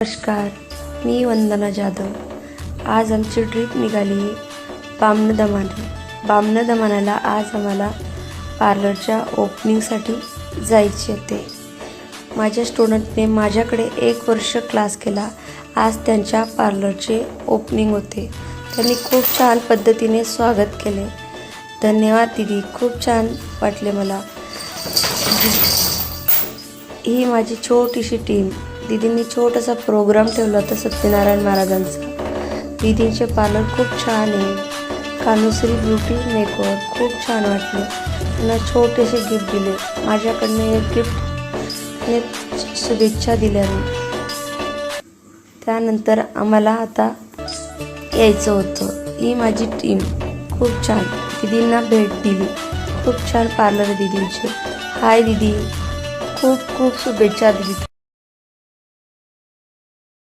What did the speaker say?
नमस्कार, मी वंदना जाधव. आज आमची ट्रिप निघाली बामणदमानाला. आज आम्हाला पार्लरच्या ओपनिंगसाठी जायचे होते. माझ्या स्टुडंटने माझ्याकडे 1 वर्ष क्लास केला. आज त्यांच्या पार्लरचे ओपनिंग होते. त्यांनी खूप छान पद्धतीने स्वागत केले. धन्यवाद दीदी, खूप छान वाटले मला. ही माझी छोटीशी टीम. दीदींनी छोटासा प्रोग्राम ठेवला होता सत्यनारायण महाराजांचा. दीदींचे पार्लर खूप छान आहे. कानुश्री ब्युटी मेकओव्हर खूप छान वाटले. त्यांना छोटेसे गिफ्ट दिले. माझ्याकडनं एक गिफ्टने शुभेच्छा दिल्या. त्यानंतर आम्हाला आता यायचं होतं. ही माझी टीम खूप छान दीदींना भेट दिली. खूप छान पार्लर दीदींचे. हाय दीदी, खूप खूप शुभेच्छा दीदी.